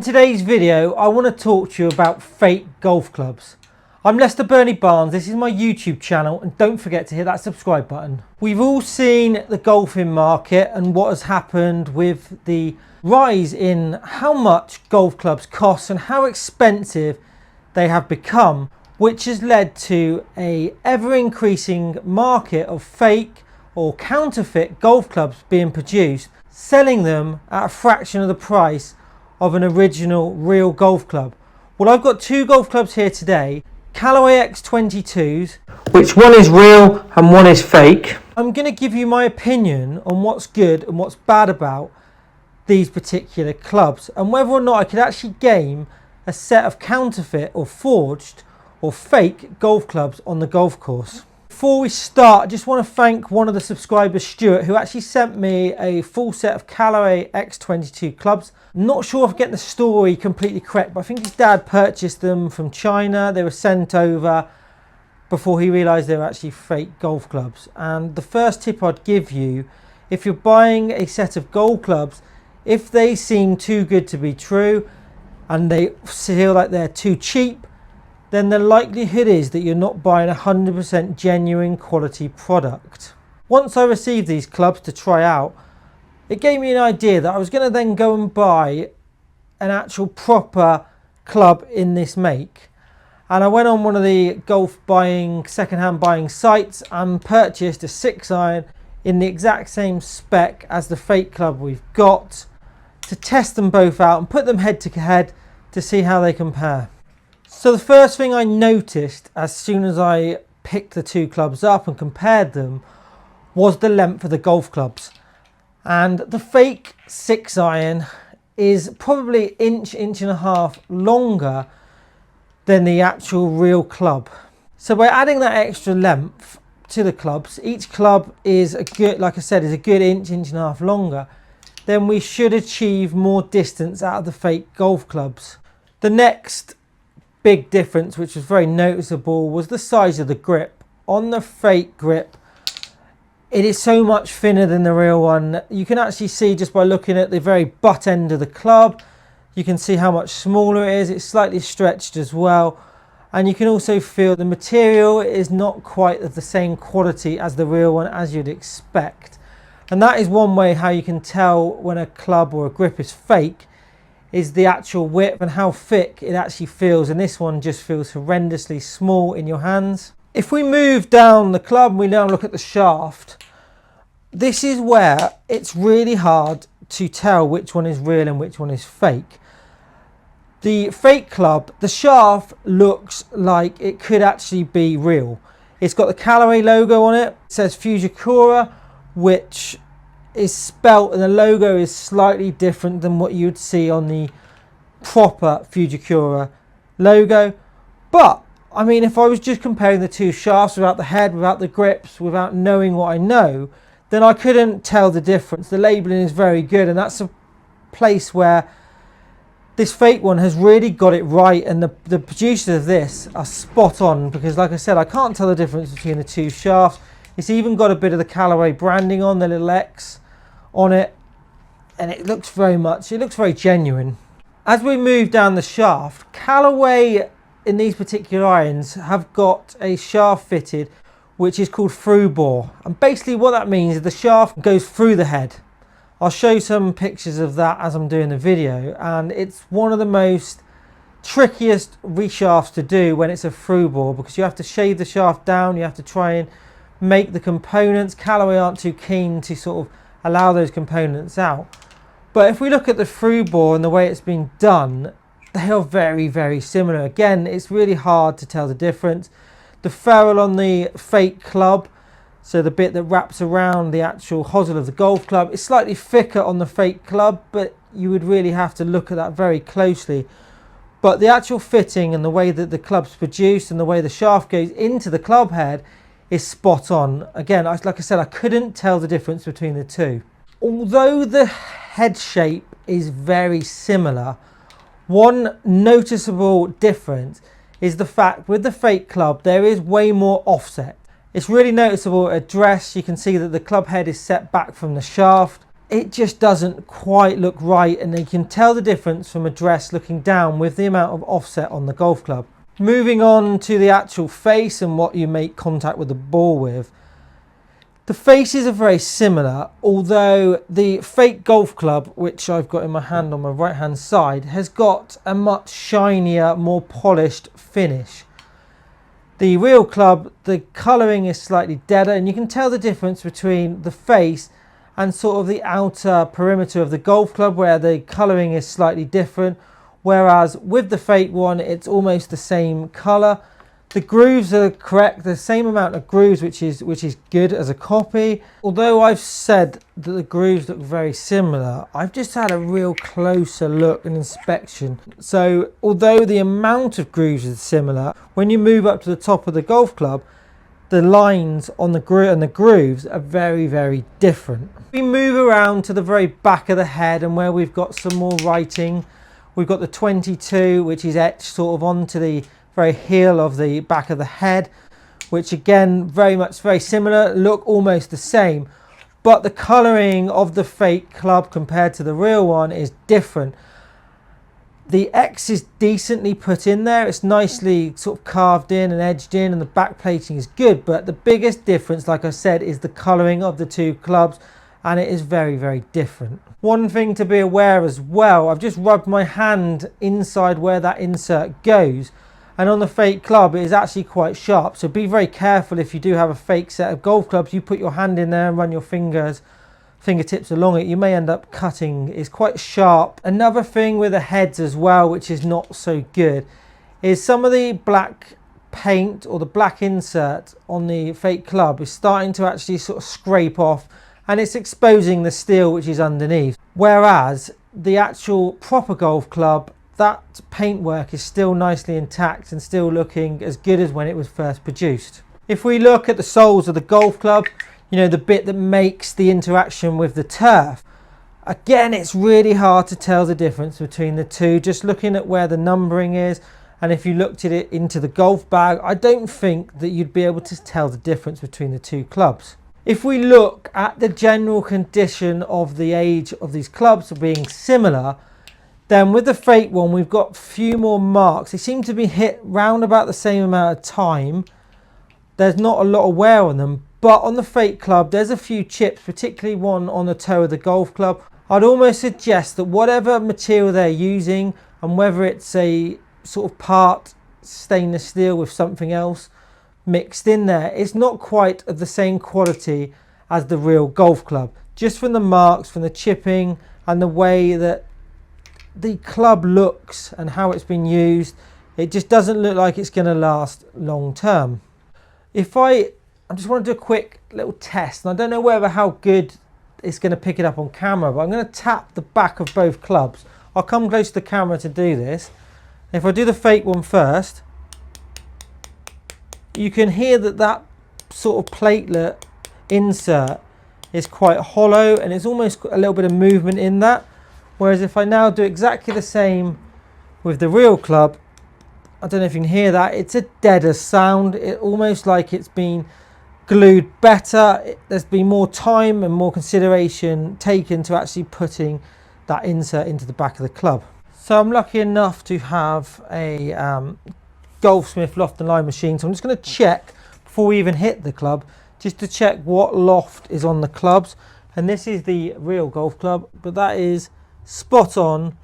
today's video, I want to talk to you about fake golf clubs. I'm Lester Bernie Barnes, this is my YouTube channel, and don't forget to hit that subscribe button. We've all seen the golfing market and what has happened with the rise in how much golf clubs cost and how expensive they have become, which has led to a ever-increasing market of fake or counterfeit golf clubs being produced, selling them at a fraction of the price of an original real golf club. Well, I've got two golf clubs here today, Callaway X22s, which one is real and one is fake. I'm going to give you my opinion on what's good and what's bad about these particular clubs and whether or not I could actually game a set of counterfeit or forged or fake golf clubs on the golf course. Before we start, I just want to thank one of the subscribers, Stuart, who actually sent me a full set of Callaway X22 clubs. I'm not sure if I'm getting the story completely correct, but I think his dad purchased them from China. They were sent over before he realised they were actually fake golf clubs. And the first tip I'd give you, if you're buying a set of golf clubs, if they seem too good to be true and they feel like they're too cheap, then the likelihood is that you're not buying a 100% genuine quality product. Once I received these clubs to try out, it gave me an idea that I was going to then go and buy an actual proper club in this make. And I went on one of the golf second-hand buying sites and purchased a 6-iron in the exact same spec as the fake club we've got to test them both out and put them head to head to see how they compare. So the first thing I noticed as soon as I picked the two clubs up and compared them was the length of the golf clubs. And the fake 6-iron is probably inch and a half longer than the actual real club. So by adding that extra length to the clubs, each club is a good, like I said, is a good inch and a half longer, then we should achieve more distance out of the fake golf clubs. The next big difference, which was very noticeable, was the size of the grip. On the fake grip, it is so much thinner than the real one. You can actually see just by looking at the very butt end of the club, you can see how much smaller it is. It's slightly stretched as well, and you can also feel the material is not quite of the same quality as the real one as you'd expect. And that is one way how you can tell when a club or a grip is fake, is the actual width and how thick it actually feels, and this one just feels horrendously small in your hands. If we move down the club and we now look at the shaft, this is where it's really hard to tell which one is real and which one is fake. The fake club, the shaft looks like it could actually be real. It's got the Callaway logo on it. It says Fujikura, which is spelt, and the logo is slightly different than what you'd see on the proper Fujikura logo. But I mean, if I was just comparing the two shafts without the head, without the grips, without knowing what I know, then I couldn't tell the difference. The labeling is very good, and that's a place where this fake one has really got it right, and the producers of this are spot on, because like I said, I can't tell the difference between the two shafts. It's even got a bit of the Callaway branding on, the little X on it, and it looks very genuine. As we move down the shaft, Callaway in these particular irons have got a shaft fitted which is called through bore, and basically what that means is the shaft goes through the head. I'll show some pictures of that as I'm doing the video, and it's one of the most trickiest reshafts to do when it's a through bore, because you have to shave the shaft down, you have to try and make the components. Callaway aren't too keen to sort of allow those components out, but if we look at the through bore and the way it's been done, they are very similar. Again, it's really hard to tell the difference. The ferrule on the fake club, so the bit that wraps around the actual hosel of the golf club, is slightly thicker on the fake club, but you would really have to look at that very closely. But the actual fitting and the way that the club's produced and the way the shaft goes into the club head is spot on. Again, like I said, I couldn't tell the difference between the two. Although the head shape is very similar, one noticeable difference is the fact with the fake club there is way more offset. It's really noticeable at address. You can see that the club head is set back from the shaft. it just doesn't quite look right, and you can tell the difference from address looking down with the amount of offset on the golf club. Moving on to the actual face and what you make contact with the ball with. The faces are very similar, although the fake golf club, which I've got in my hand on my right hand side, has got a much shinier, more polished finish. The real club, the colouring is slightly deader, and you can tell the difference between the face and sort of the outer perimeter of the golf club, where the colouring is slightly different, whereas with the fake one it's almost the same colour. The grooves are correct, the same amount of grooves, which is good as a copy. Although I've said that the grooves look very similar, I've just had a real closer look and inspection. So although the amount of grooves is similar, when you move up to the top of the golf club, the lines on the grooves are very, very different. We move around to the very back of the head, and where we've got some more writing, we've got the 22, which is etched sort of onto the very heel of the back of the head, which again very similar, look almost the same, but the colouring of the fake club compared to the real one is different. The X is decently put in there, it's nicely sort of carved in and edged in, and the back plating is good, but the biggest difference, like I said, is the colouring of the two clubs, and it is very, very different. One thing to be aware as well, I've just rubbed my hand inside where that insert goes, and on the fake club it is actually quite sharp, so be very careful if you do have a fake set of golf clubs. You put your hand in there and run your fingertips along it, you may end up cutting. It's quite sharp. Another thing with the heads as well, which is not so good, is some of the black paint or the black insert on the fake club is starting to actually sort of scrape off, and it's exposing the steel which is underneath, whereas the actual proper golf club, that paintwork is still nicely intact and still looking as good as when it was first produced. If we look at the soles of the golf club, you know, the bit that makes the interaction with the turf, again it's really hard to tell the difference between the two just looking at where the numbering is, and if you looked at it into the golf bag, I don't think that you'd be able to tell the difference between the two clubs. If we look at the general condition of the age of these clubs being similar, then with the fake one we've got a few more marks. They seem to be hit round about the same amount of time. There's not a lot of wear on them, but on the fake club there's a few chips, particularly one on the toe of the golf club. I'd almost suggest that whatever material they're using, and whether it's a sort of part stainless steel with something else mixed in there, it's not quite of the same quality as the real golf club. Just from the marks, from the chipping and the way that the club looks and how it's been used, it just doesn't look like it's going to last long term. If I just want to do a quick little test, and I don't know whether how good it's going to pick it up on camera, but I'm going to tap the back of both clubs. I'll come close to the camera to do this. If I do the fake one first, you can hear that sort of platelet insert is quite hollow, and it's almost a little bit of movement in that. Whereas if I now do exactly the same with the real club, I don't know if you can hear that, it's a deader sound. It almost like it's been glued better. There's been more time and more consideration taken to actually putting that insert into the back of the club. So I'm lucky enough to have a Golfsmith Loft and Line machine, so I'm just going to check before we even hit the club, just to check what loft is on the clubs. And this is the real golf club, but that is spot on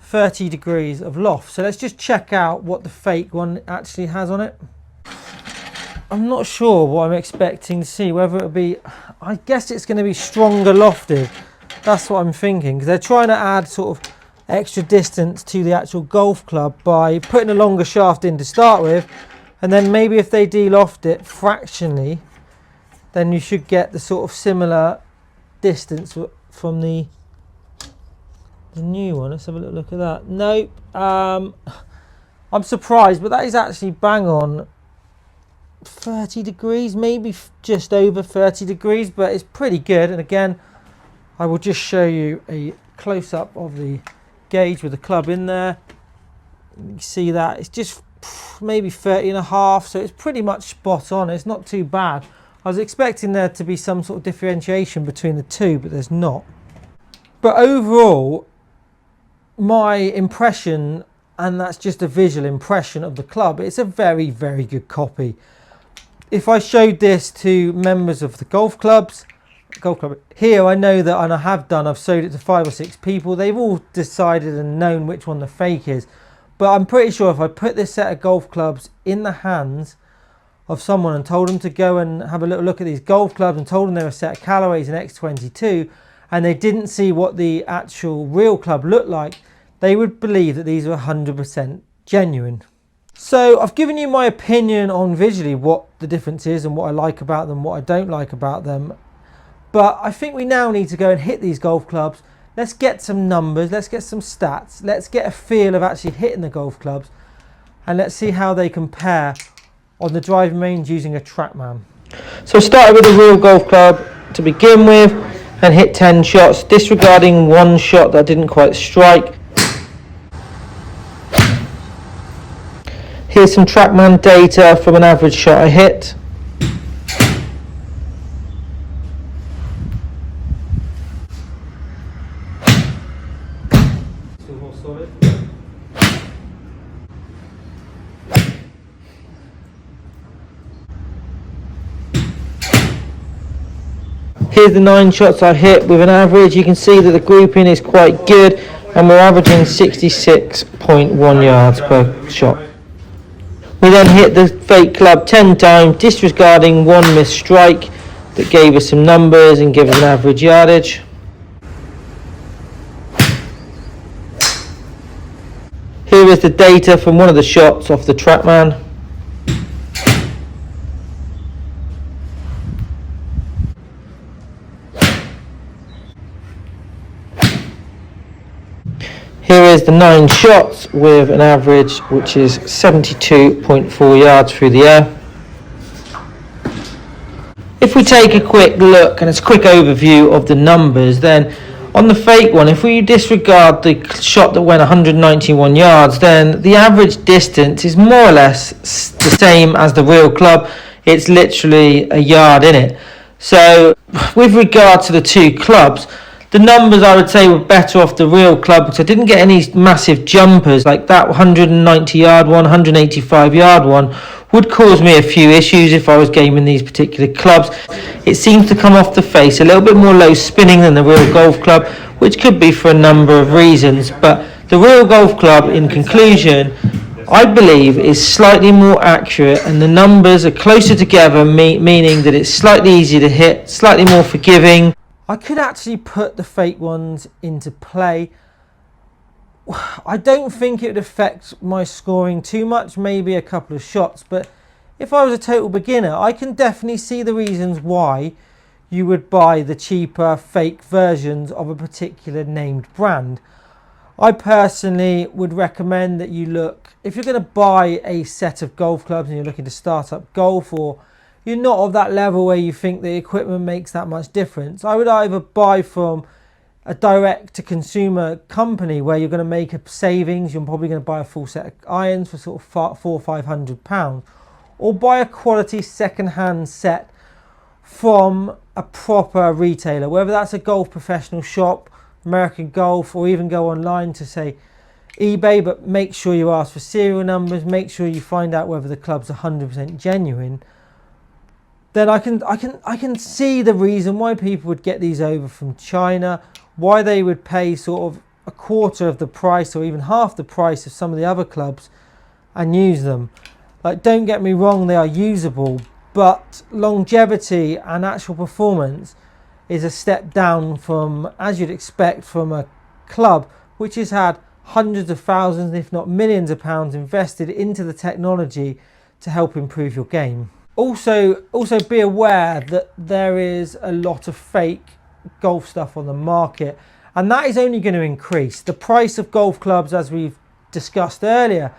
30 degrees of loft. So let's just check out what the fake one actually has on it. I'm not sure what I'm expecting to see, whether it'll be, I guess it's going to be stronger lofted. That's what I'm thinking, because they're trying to add sort of extra distance to the actual golf club by putting a longer shaft in to start with, and then maybe if they de-loft it fractionally, then you should get the sort of similar distance from the new one. Let's have a little look at that. Nope. I'm surprised, but that is actually bang on 30 degrees, maybe just over 30 degrees, but it's pretty good. And again, I will just show you a close-up of the gauge with the club in there. You can see that it's just maybe 30 and a half, so it's pretty much spot on. It's not too bad. I was expecting there to be some sort of differentiation between the two, but there's not. But overall, my impression, and that's just a visual impression of the club, it's a very, very good copy. If I showed this to members of the golf club here, I know that, and I have done, I've showed it to 5 or 6 people, they've all decided and known which one the fake is. But I'm pretty sure if I put this set of golf clubs in the hands of someone and told them to go and have a little look at these golf clubs and told them they were a set of Callaways and X22, and they didn't see what the actual real club looked like, they would believe that these were 100% genuine. So I've given you my opinion on visually what the difference is and what I like about them, what I don't like about them. But I think we now need to go and hit these golf clubs. Let's get some numbers, let's get some stats, let's get a feel of actually hitting the golf clubs, and let's see how they compare on the driving range using a Trackman. So I started with a real golf club to begin with and hit 10 shots, disregarding one shot that I didn't quite strike. Here's some Trackman data from an average shot I hit. Still more solid. Here's the 9 shots I hit with an average. You can see that the grouping is quite good, and we're averaging 66.1 yards per shot. We then hit the fake club 10 times, disregarding one missed strike that gave us some numbers and gave us an average yardage. Here is the data from one of the shots off the Trackman. Here is the 9 shots with an average which is 72.4 yards through the air. If we take a quick look and it's a quick overview of the numbers, then on the fake one, if we disregard the shot that went 191 yards, then the average distance is more or less the same as the real club. It's literally a yard in it. So with regard to the two clubs, the numbers I would say were better off the real club, because I didn't get any massive jumpers like that 190 yard one, 185 yard one would cause me a few issues if I was gaming these particular clubs. It seems to come off the face a little bit more low spinning than the real golf club, which could be for a number of reasons, but the real golf club, in conclusion, I believe is slightly more accurate, and the numbers are closer together, meaning that it's slightly easier to hit, slightly more forgiving. I could actually put the fake ones into play. I don't think it would affect my scoring too much, maybe a couple of shots, but if I was a total beginner, I can definitely see the reasons why you would buy the cheaper fake versions of a particular named brand. I personally would recommend that you look, if you're going to buy a set of golf clubs and you're looking to start up golf, or you're not of that level where you think the equipment makes that much difference, I would either buy from a direct-to-consumer company where you're going to make a savings. You're probably going to buy a full set of irons for sort of £400 or £500, or buy a quality second-hand set from a proper retailer, whether that's a golf professional shop, American Golf, or even go online to, say, eBay, but make sure you ask for serial numbers, make sure you find out whether the club's 100% genuine. Then I can see the reason why people would get these over from China, why they would pay sort of a quarter of the price or even half the price of some of the other clubs and use them. Like, don't get me wrong, they are usable, but longevity and actual performance is a step down from, as you'd expect from a club which has had hundreds of thousands, if not millions of pounds invested into the technology to help improve your game. Also be aware that there is a lot of fake golf stuff on the market, and that is only going to increase. The price of golf clubs, as we've discussed earlier,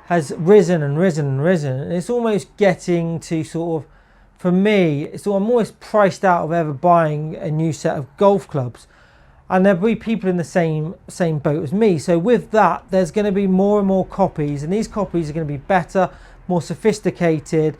has risen and risen and risen, and it's almost getting to sort of, for me, I'm almost priced out of ever buying a new set of golf clubs, and there'll be people in the same boat as me. So with that, there's going to be more and more copies, and these copies are going to be better, more sophisticated,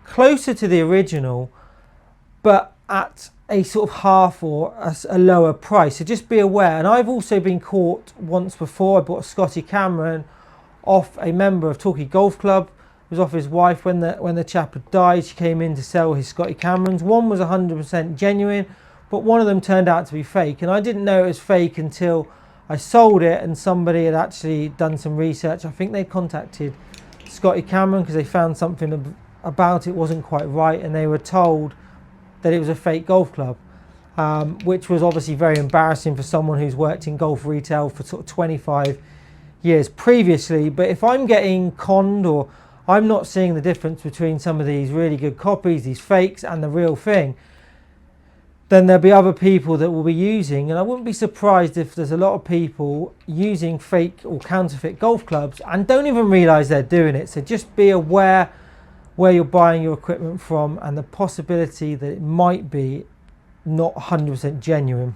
closer to the original, but at a sort of half or a lower price. So just be aware. And I've also been caught once before. I bought a Scotty Cameron off a member of Torquay Golf Club. It was off his wife when the chap had died. She came in to sell his Scotty Camerons. One was 100% genuine, but one of them turned out to be fake. And I didn't know it was fake until I sold it and somebody had actually done some research. I think they contacted Scotty Cameron because they found something about it wasn't quite right, and they were told that it was a fake golf club, which was obviously very embarrassing for someone who's worked in golf retail for sort of 25 years previously. But if I'm getting conned, or I'm not seeing the difference between some of these really good copies, these fakes, and the real thing, then there'll be other people that will be using, and I wouldn't be surprised if there's a lot of people using fake or counterfeit golf clubs and don't even realize they're doing it. So just be aware where you're buying your equipment from and the possibility that it might be not 100% genuine.